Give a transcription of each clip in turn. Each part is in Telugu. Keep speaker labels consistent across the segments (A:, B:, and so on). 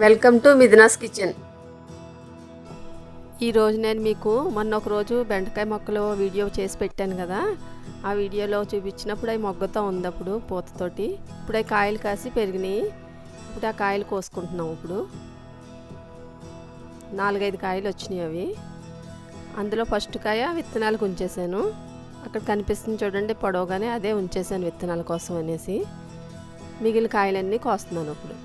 A: Welcome to Mithuna's kitchen. ఈరోజు నేను మీకు మొన్న ఒక రోజు బెండకాయ మొక్కలు వీడియో చేసి పెట్టాను కదా. ఆ వీడియోలో చూపించినప్పుడు అవి మొగ్గతో ఉంది, అప్పుడు పూతతోటి. ఇప్పుడు అవి కాయలు కాసి పెరిగినాయి. ఇప్పుడు ఆ కాయలు కోసుకుంటున్నాం. ఇప్పుడు 4-5 కాయలు వచ్చినాయి. అవి అందులో ఫస్ట్ కాయ విత్తనాలకు ఉంచేసాను. అక్కడ కనిపిస్తుంది చూడండి పొడవుగానే, అదే ఉంచేసాను విత్తనాల కోసం అనేసి. మిగిలిన కాయలన్నీ కోస్తున్నాను. ఇప్పుడు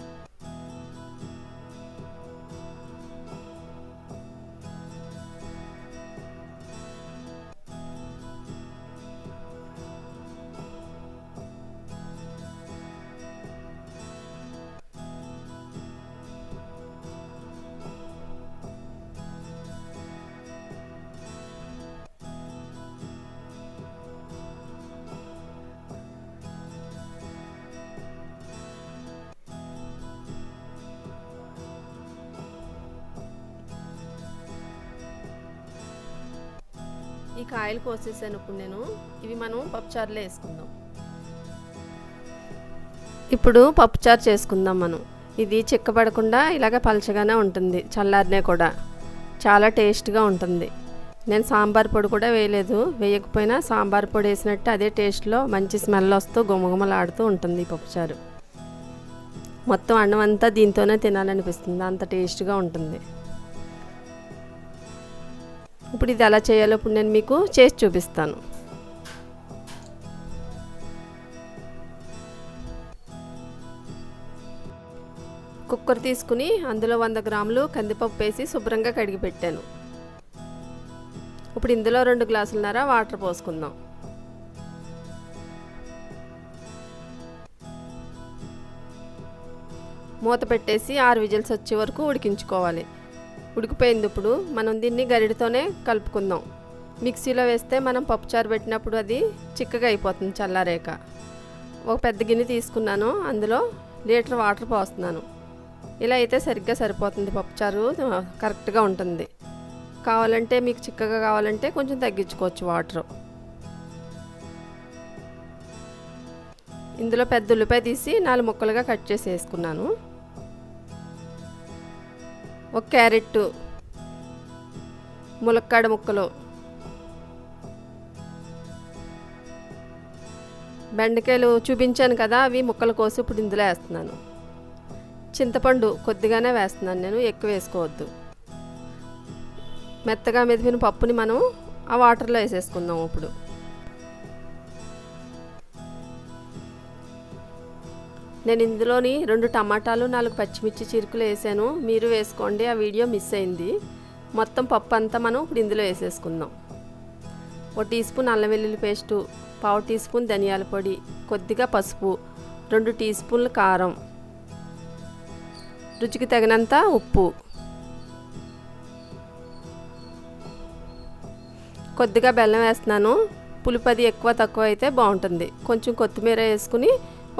A: ఈ కాయలు కోసేసాను. ఇప్పుడు నేను ఇవి మనం పప్పుచారులో వేసుకుందాం. ఇప్పుడు పప్పుచారు చేసుకుందాం మనం. ఇది చిక్కబడకుండా ఇలాగ పలచగానే ఉంటుంది, చల్లారినే కూడా చాలా టేస్ట్గా ఉంటుంది. నేను సాంబార్ పొడి కూడా వేయలేదు. వేయకపోయినా సాంబార్ పొడి వేసినట్టు అదే టేస్ట్లో మంచి స్మెల్ వస్తూ గుమగుమలాడుతూ ఉంటుంది ఈ పప్పుచారు. మొత్తం అన్నం అంతా దీంతోనే తినాలనిపిస్తుంది, అంత టేస్ట్గా ఉంటుంది. ఇప్పుడు ఇది ఎలా చేయాలో ఇప్పుడు నేను మీకు చేసి చూపిస్తాను. కుక్కర్ తీసుకుని అందులో 100 గ్రాములు కందిపప్పు వేసి శుభ్రంగా కడిగి పెట్టాను. ఇప్పుడు ఇందులో 2 గ్లాసులన్నర వాటర్ పోసుకుందాం. మూత పెట్టేసి 6 విజిల్స్ వచ్చే వరకు ఉడికించుకోవాలి. ఉడికిపోయింది. ఇప్పుడు మనం దీన్ని గరిటతోనే కలుపుకుందాం. మిక్సీలో వేస్తే మనం పప్పుచారు పెట్టినప్పుడు అది చిక్కగా అయిపోతుంది చల్లారేక. ఒక పెద్ద గిన్నె తీసుకున్నాను, అందులో 1 లీటర్ వాటర్ పోస్తున్నాను. ఇలా అయితే సరిగ్గా సరిపోతుంది, పప్పుచారు కరెక్ట్గా ఉంటుంది. కావాలంటే మీకు చిక్కగా కావాలంటే కొంచెం తగ్గించుకోవచ్చు వాటర్. ఇందులో పెద్ద ఉల్లిపాయ తీసి 4 ముక్కలుగా కట్ చేసి వేసుకున్నాను. ఒక క్యారెట్, ములక్కాడ ముక్కలు, బెండకాయలు చూపించాను కదా, అవి ముక్కలు కోసి ఇప్పుడు ఇందులో వేస్తున్నాను. చింతపండు కొద్దిగానే వేస్తున్నాను నేను, ఎక్కువ వేసుకోవద్దు. మెత్తగా మెదిపిన పప్పుని మనం ఆ వాటర్లో వేసేసుకుందాం. ఇప్పుడు నేను ఇందులోని 2 టమాటాలు 4 పచ్చిమిర్చి చిరుకులు వేసాను. మీరు వేసుకోండి, ఆ వీడియో మిస్ అయింది. మొత్తం పప్పు అంతా మనం ఇప్పుడు ఇందులో వేసేసుకుందాం. 1 టీ స్పూన్ అల్లం వెల్లుల్లి పేస్టు, 1/2 టీ స్పూన్ ధనియాల పొడి, కొద్దిగా పసుపు, 2 టీ స్పూన్లు కారం, రుచికి తగినంత ఉప్పు, కొద్దిగా బెల్లం వేస్తున్నాను. పులుపది ఎక్కువ తక్కువ అయితే బాగుంటుంది. కొంచెం కొత్తిమీర వేసుకుని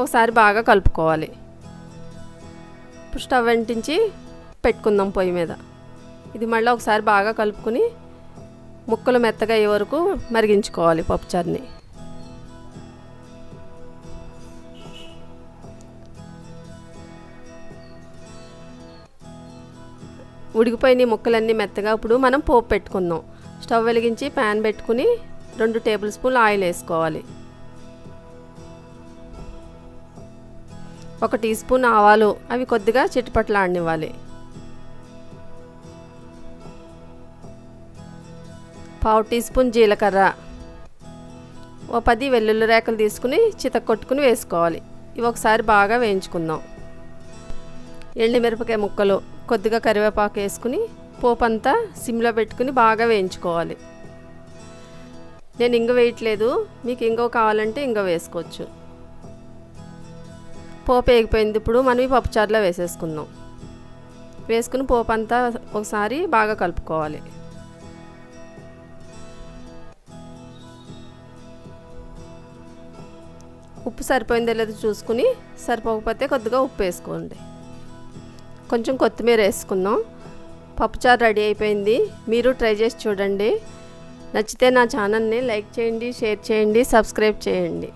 A: ఒకసారి బాగా కలుపుకోవాలి. ఇప్పుడు స్టవ్ అంటించి పెట్టుకుందాం పొయ్యి మీద. ఇది మళ్ళీ ఒకసారి బాగా కలుపుకొని ముక్కలు మెత్తగా అయ్యే వరకు మరిగించుకోవాలి పప్పుచారుని. ఉడికిపోయిన ముక్కలన్నీ మెత్తగా. ఇప్పుడు మనం పోపు పెట్టుకుందాం. స్టవ్ వెలిగించి ప్యాన్ పెట్టుకుని 2 టేబుల్ స్పూన్లు ఆయిల్ వేసుకోవాలి. 1 టీ స్పూన్ ఆవాలు, అవి కొద్దిగా చిటపట్లాడనివ్వాలి. 1/2 టీ స్పూన్ జీలకర్ర, 10 వెల్లుల్లి రేకలు తీసుకుని చితక్కొట్టుకుని వేసుకోవాలి. ఇవి ఒకసారి బాగా వేయించుకుందాం. ఎండుమిరపకాయ ముక్కలు, కొద్దిగా కరివేపాకు వేసుకుని పోపు అంతా సిమ్లో పెట్టుకుని బాగా వేయించుకోవాలి. నేను ఇంగ వేయట్లేదు, మీకు ఇంగో కావాలంటే ఇంగో వేసుకోవచ్చు. పోపు వేగిపోయింది. ఇప్పుడు మనం ఈ పప్పుచారులో వేసేసుకుందాం. వేసుకుని పోపు అంతా ఒకసారి బాగా కలుపుకోవాలి. ఉప్పు సరిపోయిందో లేదో చూసుకుని, సరిపోకపోతే కొద్దిగా ఉప్పు వేసుకోండి. కొంచెం కొత్తిమీర వేసుకుందాం. పప్పుచారు రెడీ అయిపోయింది. మీరు ట్రై చేసి చూడండి. నచ్చితే నా ఛానల్ని లైక్ చేయండి, షేర్ చేయండి, సబ్స్క్రైబ్ చేయండి.